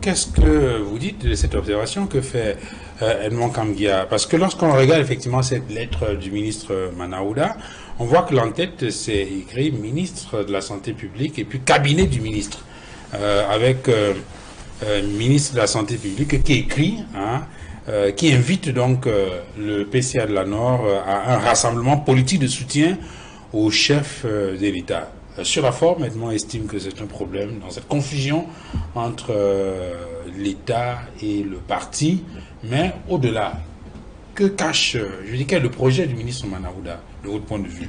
qu'est-ce que vous dites de cette observation que fait Edmond Kamgia? Parce que lorsqu'on regarde effectivement cette lettre du ministre Manaouda, on voit que l'en-tête, c'est écrit ministre de la Santé publique et puis cabinet du ministre, avec ministre de la Santé publique qui écrit, hein, qui invite donc le PCA de la Nord à un rassemblement politique de soutien au chef de l'État. Sur la forme, Edmond estime que c'est un problème dans cette confusion entre l'État et le parti, mais au-delà, que cache, je dis, quel est le projet du ministre Manaouda, de votre point de vue?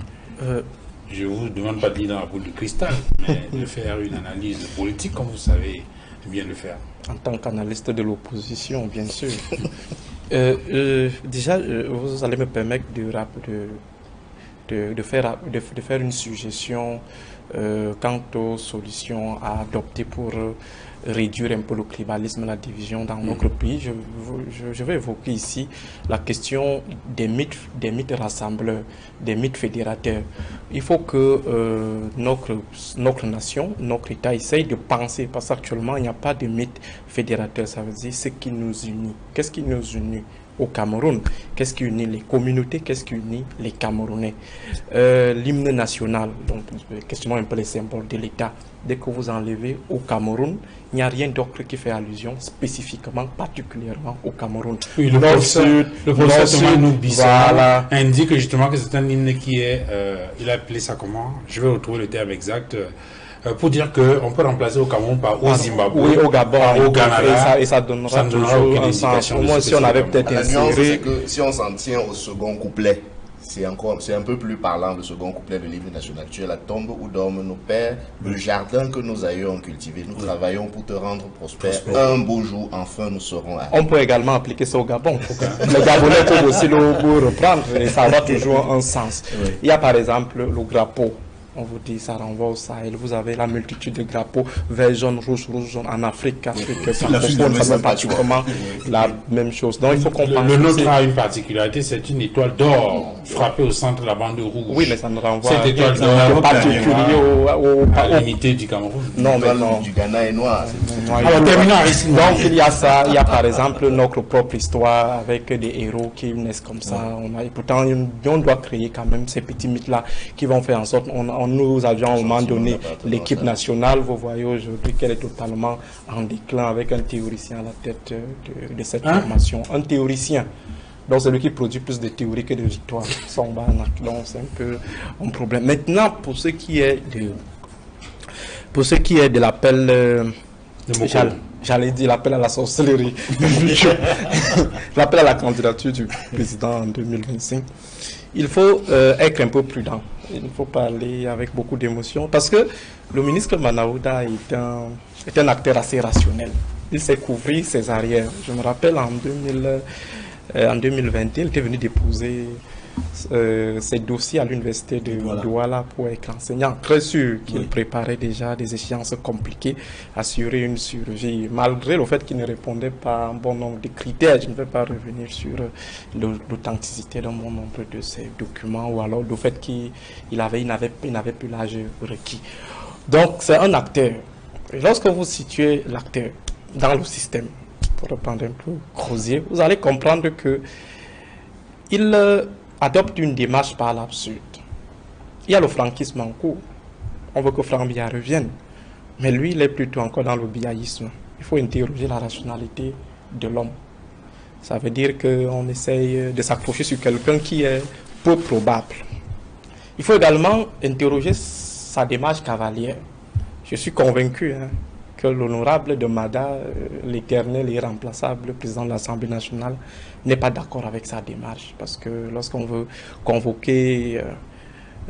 Je ne vous demande pas de lire dans la boule de cristal, mais de faire une analyse politique comme vous savez bien le faire. En tant qu'analyste de l'opposition, bien sûr. Déjà, vous allez me permettre de faire une suggestion quant aux solutions à adopter pour réduire un peu le tribalisme, la division dans notre pays. Je vais évoquer ici la question des mythes rassembleurs, des mythes fédérateurs. Il faut que notre nation, notre État essaye de penser, parce qu'actuellement il n'y a pas de mythe fédérateur, ça veut dire ce qui nous unit. Qu'est-ce qui nous unit au Cameroun? Qu'est-ce qui unit les communautés? Qu'est-ce qui unit les Camerounais? L'hymne national, donc questionnons un peu les symboles de l'État. Dès que vous enlevez au Cameroun, il n'y a rien d'autre qui fait allusion spécifiquement, particulièrement au Cameroun. Oui, le professeur Noubissa indique justement que c'est un hymne qui est, il a appelé ça comment? Je vais retrouver le terme exact. Pour dire qu'on peut remplacer au Cameroun par au Zimbabwe, oui, au Gabon, au Ghana, et ça donnera toujours un sens. Moi, si on avait peut-être inséré... que si on s'en tient au second couplet, c'est un peu plus parlant, le second couplet de l'hymne national. Tu es la tombe où dorment nos pères, le jardin que nos aïeux ont cultivé. Nous travaillons pour te rendre prospère. Un beau jour, enfin, nous serons à... On peut également appliquer ça au Gabon. Les Gabonais peuvent aussi le reprendre et ça aura toujours un sens. Oui. Il y a par exemple le drapeau. On vous dit, ça renvoie au Sahel. Vous avez la multitude de drapeaux vert, jaune, rouge, jaune en Afrique. Afrique francophone, ça fait pratiquement la même chose. Donc il faut comprendre. Le nôtre a une particularité, c'est une étoile d'or frappée au centre de la bande rouge. Oui, mais ça ne renvoie cette étoile d'or particulier à l'unité du Cameroun. Non, mais non. Du Ghana est noir. Alors, terminons. Donc il y a ça. Il y a par exemple notre propre histoire avec des héros qui naissent comme ça. Et pourtant, on doit créer quand même ces petits mythes-là qui vont faire en sorte nous avions à un moment donné l'équipe nationale. Vous voyez aujourd'hui qu'elle est totalement en déclin avec un théoricien à la tête de cette formation. Un théoricien. Donc c'est lui qui produit plus de théories que de victoires. Donc c'est un peu un problème. Maintenant, pour ce qui est de l'appel... J'allais dire l'appel à la sorcellerie. L'appel à la candidature du président en 2025. Il faut être un peu prudent. Il faut parler avec beaucoup d'émotion parce que le ministre Manaouda est un acteur assez rationnel. Il sait couvrir ses arrières. Je me rappelle en 2021, il était venu déposer ses dossiers à l'université de Douala pour être enseignant. Très sûr qu'il préparait déjà des échéances compliquées, assurer une chirurgie, malgré le fait qu'il ne répondait pas à un bon nombre de critères. Je ne vais pas revenir sur l'authenticité d'un bon nombre de ces documents ou alors le fait qu'il n'avait plus l'âge requis. Donc c'est un acteur. Et lorsque vous situez l'acteur dans le système, pour reprendre un peu Crozier, vous allez comprendre que il adopte une démarche par l'absurde. Il y a le franquisme en cours. On veut que Franck Biya revienne. Mais lui, il est plutôt encore dans le biaïsme. Il faut interroger la rationalité de l'homme. Ça veut dire qu'on essaye de s'accrocher sur quelqu'un qui est peu probable. Il faut également interroger sa démarche cavalière. Je suis convaincu que l'honorable de Mada, l'éternel et irremplaçable président de l'Assemblée nationale, n'est pas d'accord avec sa démarche. Parce que lorsqu'on veut convoquer,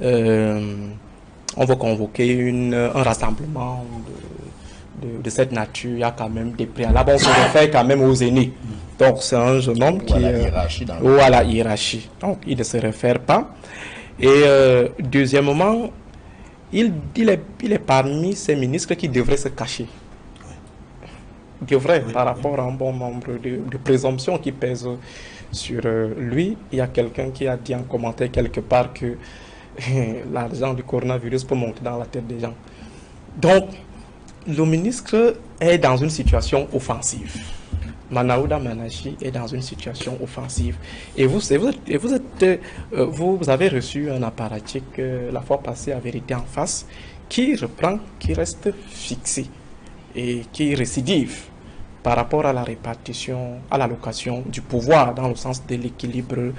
un rassemblement de cette nature, il y a quand même des préalables. On se réfère quand même aux aînés. Donc c'est un jeune homme qui est à la hiérarchie. Donc il ne se réfère pas. Et deuxièmement, il est parmi ces ministres qui devraient se cacher. Par rapport à un bon nombre de présomptions qui pèsent sur lui. Il y a quelqu'un qui a dit en commentaire quelque part que l'argent du coronavirus peut monter dans la tête des gens. Donc, Le ministre est dans une situation offensive. Manaouda Manachi est dans une situation offensive. Et vous avez reçu un apparatchik la fois passée à Vérité en face qui reprend, qui reste fixé et qui récidive par rapport à la répartition, à l'allocation du pouvoir dans le sens de l'équilibre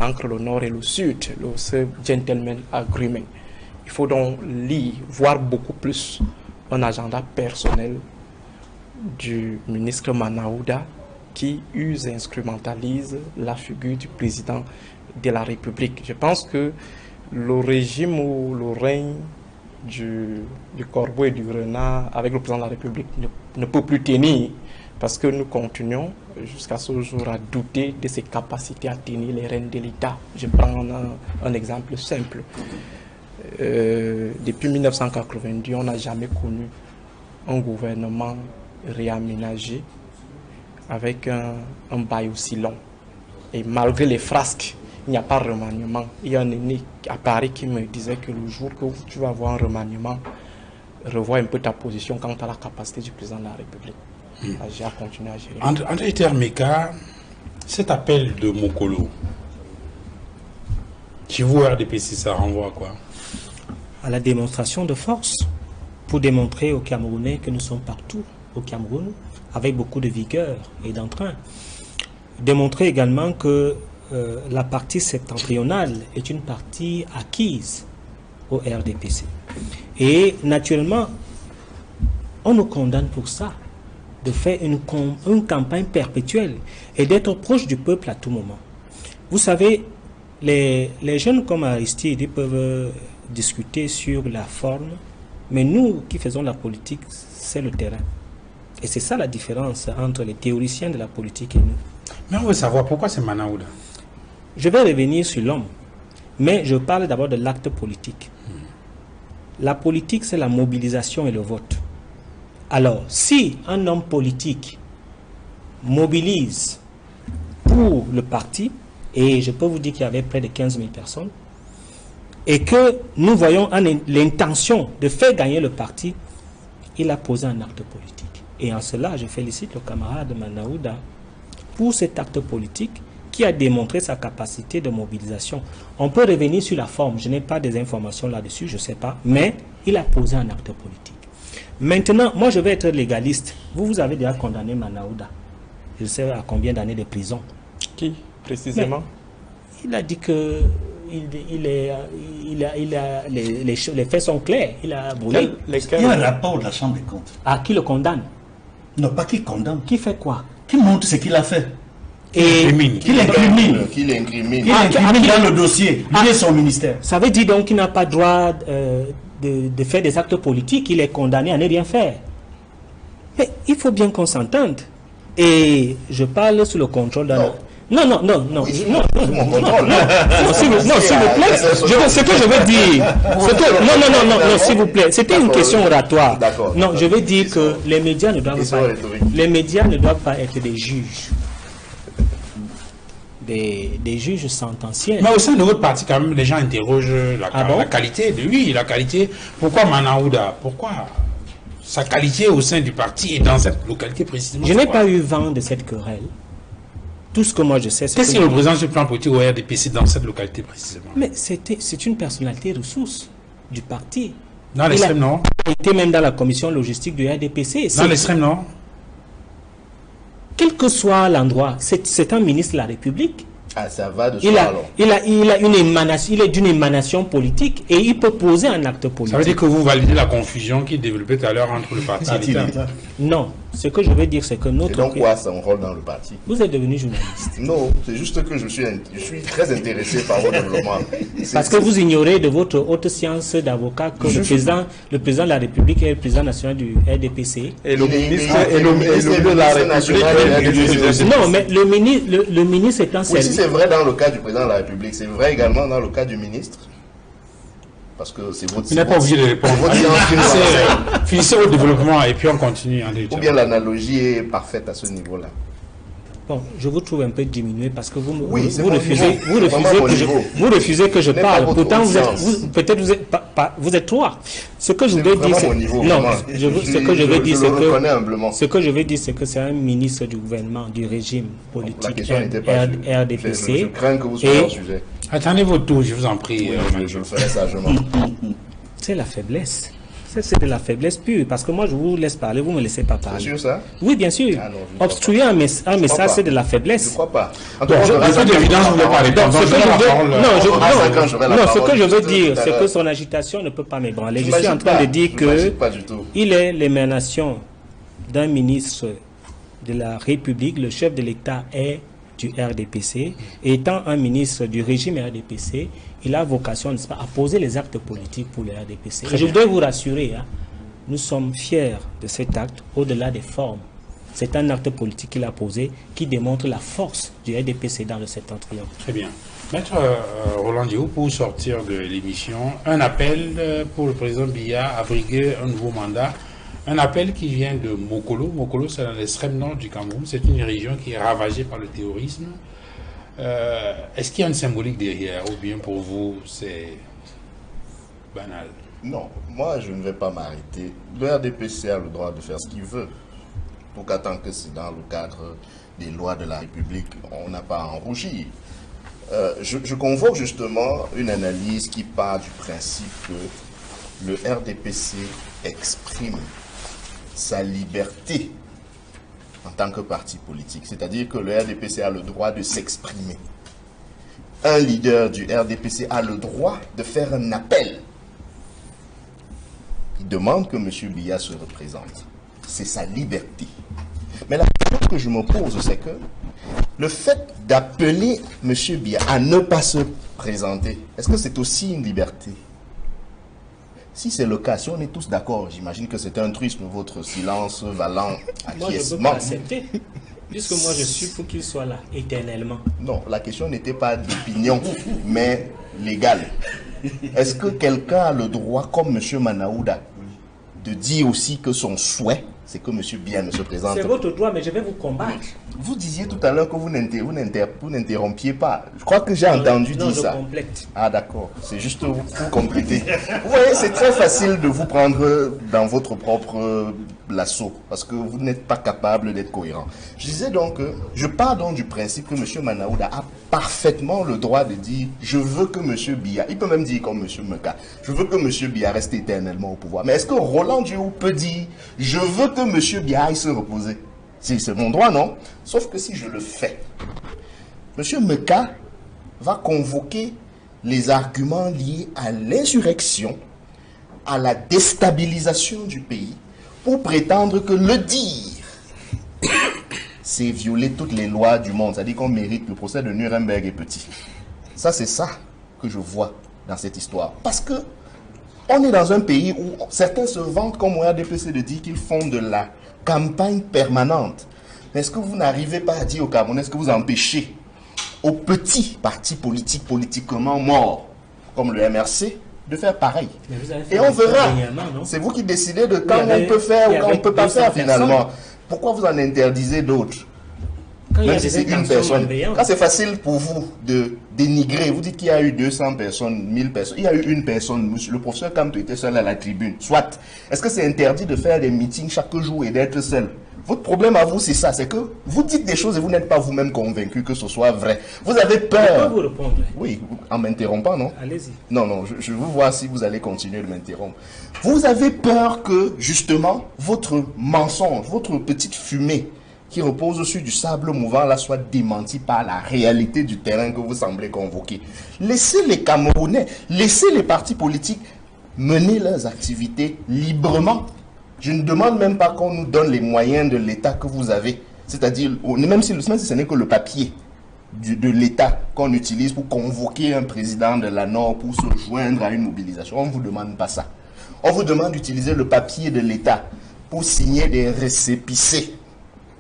entre le nord et le sud, ce gentleman agreement. Il faut donc lire, voir beaucoup plus un agenda personnel du ministre Manaouda qui use et instrumentalise la figure du président de la République. Je pense que le régime ou le règne du corbeau et du renard avec le président de la République ne peut plus tenir, parce que nous continuons jusqu'à ce jour à douter de ses capacités à tenir les rênes de l'État. Je prends un exemple simple. Depuis 1990, on n'a jamais connu un gouvernement réaménagé avec un bail aussi long. Et malgré les frasques, il n'y a pas de remaniement. Il y a un aîné à Paris qui me disait que le jour que tu vas avoir un remaniement, revois un peu ta position quant à la capacité du président de la République. À continuer à gérer. André Termeka, cet appel de Mokolo, chez vous, RDPC, ça renvoie à quoi? À la démonstration de force, pour démontrer aux Camerounais que nous sommes partout au Cameroun, avec beaucoup de vigueur et d'entrain. Démontrer également que la partie septentrionale est une partie acquise au RDPC. Et naturellement, on nous condamne pour ça, de faire une campagne perpétuelle et d'être proche du peuple à tout moment. Vous savez, les jeunes comme Aristide, ils peuvent discuter sur la forme, mais nous qui faisons la politique, c'est le terrain. Et c'est ça la différence entre les théoriciens de la politique et nous. Mais on veut savoir pourquoi c'est Manaouda. Je vais revenir sur l'homme, mais je parle d'abord de l'acte politique. La politique, c'est la mobilisation et le vote. Alors, si un homme politique mobilise pour le parti, et je peux vous dire qu'il y avait près de 15 000 personnes, et que nous voyons l'intention de faire gagner le parti, il a posé un acte politique. Et en cela, je félicite le camarade Manaouda pour cet acte politique qui a démontré sa capacité de mobilisation. On peut revenir sur la forme, je n'ai pas des informations là-dessus, je ne sais pas, mais il a posé un acte politique. Maintenant, moi je vais être légaliste. Vous avez déjà condamné Manaouda. Je sais à combien d'années de prison. Qui, précisément? Mais il a dit que les faits sont clairs. Il a brûlé. Il y a un rapport de la Chambre des comptes. Ah, qui le condamne? Non, pas qui condamne. Qui fait quoi? Qui montre ce qu'il a fait. Et qu'il incrimine. Qu'il incrimine. Il incrimine dans le dossier. Il est son ministère. Ça veut dire donc qu'il n'a pas droit de faire des actes politiques. Il est condamné à ne rien faire. Mais il faut bien qu'on s'entende. Et je parle sous le contrôle d'un... Non, Oui, s'il mon contrôle. vous plaît, ce que je veux dire, non, s'il vous plaît, c'était une question oratoire. Non, je veux dire que les médias ne doivent pas être des juges. Des juges sentenciels. Mais au sein de votre parti, quand même, les gens interrogent la qualité de lui, la qualité. Pourquoi Manaouda? Pourquoi sa qualité au sein du parti et dans cette localité précisément? Je n'ai pas eu vent de cette querelle. Tout ce que moi je sais, c'est qu'est-ce qui représente ce plan politique au RDPC dans cette localité précisément? Mais c'est une personnalité ressource du parti. Dans l'extrême nord? Il était même dans la commission logistique du RDPC. Dans l'extrême nord? Quel que soit l'endroit, c'est un ministre de la République. Ah, ça va de soi alors. Il a une émanation, il est d'une émanation politique et il peut poser un acte politique. Ça veut dire que vous validez la confusion qui développait tout à l'heure entre le parti et l'État? Non, ce que je veux dire, c'est que notre... Et donc quoi, son rôle dans le parti? Vous êtes devenu journaliste. Non, c'est juste que je suis très intéressé par vos développements. Parce que vous ignorez de votre haute science d'avocat que le président de la République est le président national du RDPC. Et le ministre de la République. Non, mais le ministre est un service. Oui, si c'est vrai dans le cas du président de la République, c'est vrai également dans le cas du ministre? Parce que c'est votre... Vous n'êtes pas obligé de répondre. Finissez votre développement et puis on continue. Ou bien l'analogie est parfaite à ce niveau-là? Bon, je vous trouve un peu diminué parce que vous refusez que je parle. Pourtant, peut-être vous êtes trois. Ce que je voudrais dire, ce que je veux dire, c'est que c'est un ministre du gouvernement, du régime politique RDPC. Je crains que vous soyez en sujet. Attendez votre tour, je vous en prie. Je le ferai sagement. C'est la faiblesse. C'est de la faiblesse pure, parce que moi je vous laisse parler, vous ne me laissez pas parler. C'est sûr ça? Oui, bien sûr. Ah non, obstruer un message, c'est de la faiblesse. Je ne crois pas. En tout cas, d'évidence, vous ne voulez pas ce que je veux dire, c'est que son agitation ne peut pas m'ébranler. Je suis en train de dire que il est l'émanation d'un ministre de la République, le chef de l'État est du RDPC, et étant un ministre du régime RDPC, il a vocation, n'est-ce pas, à poser les actes politiques pour le RDPC. Et je voudrais vous rassurer, nous sommes fiers de cet acte, au-delà des formes. C'est un acte politique qu'il a posé qui démontre la force du RDPC dans le septentrion. Très bien. Maître Roland Diouf, pour sortir de l'émission, un appel pour le président Biya à briguer un nouveau mandat. Un appel qui vient de Mokolo. Mokolo, c'est dans l'extrême nord du Cameroun. C'est une région qui est ravagée par le terrorisme. Est-ce qu'il y a une symbolique derrière, ou bien pour vous, c'est banal? Non, moi je ne vais pas m'arrêter. Le RDPC a le droit de faire ce qu'il veut. Donc, tant que c'est dans le cadre des lois de la République, on n'a pas à en rougir. Je convoque justement une analyse qui part du principe que le RDPC exprime sa liberté en tant que parti politique. C'est-à-dire que le RDPC a le droit de s'exprimer. Un leader du RDPC a le droit de faire un appel. Il demande que M. Biya se représente. C'est sa liberté. Mais la question que je me pose, c'est que le fait d'appeler M. Biya à ne pas se présenter, est-ce que c'est aussi une liberté? Si c'est le cas, si on est tous d'accord, j'imagine que c'est un truisme, votre silence valant acquiescement. Moi, je ne peux pas l'accepter, puisque moi, je suis pour qu'il soit là, éternellement. Non, la question n'était pas d'opinion, mais légale. Est-ce que quelqu'un a le droit, comme M. Manaouda, de dire aussi que son souhait, c'est que M. Biya ne se présente pas? C'est votre droit, mais je vais vous combattre. Vous disiez tout à l'heure que vous n'interrompiez pas. Je crois que j'ai entendu dire ça. Non, je complète. Ah d'accord, c'est juste pour compléter. Vous voyez, c'est très facile de vous prendre dans votre propre lasso, parce que vous n'êtes pas capable d'être cohérent. Je disais donc que, je pars donc du principe que M. Manaouda a parfaitement le droit de dire « Je veux que M. Biya », il peut même dire comme M. Meka, « Je veux que M. Biya reste éternellement au pouvoir ». Mais est-ce que Roland Diouf peut dire « Je veux que M. Biya aille se reposer ». C'est mon droit, non? Sauf que si je le fais, M. Meka va convoquer les arguments liés à l'insurrection, à la déstabilisation du pays, pour prétendre que le dire, c'est violer toutes les lois du monde. C'est-à-dire qu'on mérite le procès de Nuremberg est petit. Ça, c'est ça que je vois dans cette histoire. Parce que on est dans un pays où certains se vantent, comme au RDPC, de dire qu'ils font de la campagne permanente. Mais est-ce que vous n'arrivez pas à dire au Cameroun, est-ce que vous empêchez aux petits partis politiques politiquement morts, comme le MRC, de faire pareil? Et on verra. C'est vous qui décidez de quand on peut faire ou quand on ne peut pas faire finalement. Pourquoi vous en interdisez d'autres? Même si c'est une personne. Quand c'est facile pour vous de dénigrer, vous dites qu'il y a eu 200 personnes, 1000 personnes. Il y a eu une personne, le professeur Kamto était seul à la tribune. Soit. Est-ce que c'est interdit de faire des meetings chaque jour et d'être seul? Votre problème à vous, c'est ça, c'est que vous dites des choses et vous n'êtes pas vous-même convaincu que ce soit vrai. Vous avez peur. Je peux vous répondre? Oui, en m'interrompant, non? Allez-y. Non, je veux voir si vous allez continuer de m'interrompre. Vous avez peur que, justement, votre mensonge, votre petite fumée qui repose sur du sable mouvant, là, soit démentie par la réalité du terrain que vous semblez convoquer. Laissez les Camerounais, laissez les partis politiques mener leurs activités librement. Je ne demande même pas qu'on nous donne les moyens de l'État que vous avez. C'est-à-dire, même si ce n'est que le papier de l'État qu'on utilise pour convoquer un président de la Nord pour se joindre à une mobilisation. On ne vous demande pas ça. On vous demande d'utiliser le papier de l'État pour signer des récépissés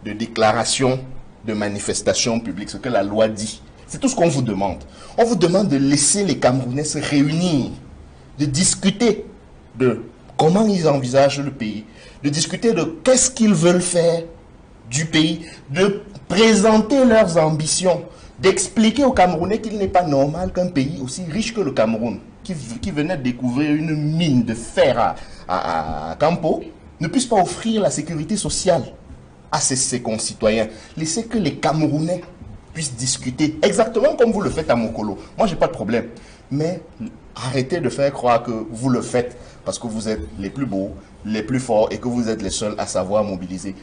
de déclaration de manifestation publique, ce que la loi dit. C'est tout ce qu'on vous demande. On vous demande de laisser les Camerounais se réunir, de discuter de comment ils envisagent le pays, de discuter de qu'est-ce qu'ils veulent faire du pays, de présenter leurs ambitions, d'expliquer aux Camerounais qu'il n'est pas normal qu'un pays aussi riche que le Cameroun, qui venait de découvrir une mine de fer à Campo, ne puisse pas offrir la sécurité sociale à ses concitoyens. Laissez que les Camerounais puissent discuter exactement comme vous le faites à Mokolo. Moi, j'ai pas de problème. Mais arrêtez de faire croire que vous le faites parce que vous êtes les plus beaux, les plus forts et que vous êtes les seuls à savoir mobiliser.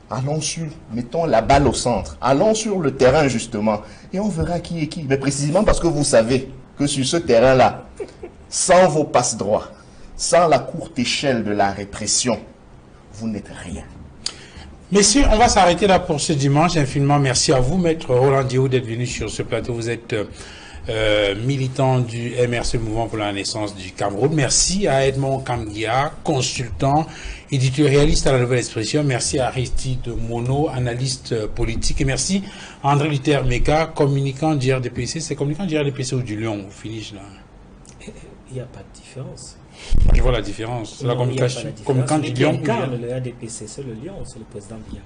Allons sur, mettons la balle au centre. Allons sur le terrain justement et on verra qui est qui. Mais précisément parce que vous savez que sur ce terrain-là, sans vos passe-droits, sans la courte échelle de la répression, vous n'êtes rien. Messieurs, on va s'arrêter là pour ce dimanche. Infiniment merci à vous, Maître Roland Diaw, d'être venu sur ce plateau. Vous êtes militant du MRC, Mouvement pour la Renaissance du Cameroun. Merci à Edmond Kamgia, consultant, éditorialiste à la Nouvelle Expression. Merci à Aristide Mono, analyste politique. Et merci à André Luther Meka, communicant du RDPC. C'est communicant du RDPC ou du Lion, au finish là? Il n'y a pas de différence. Je vois la différence. C'est la communication. Communicant du Lion. Qui incarne le RDPC, c'est le Lion, c'est le président Biya.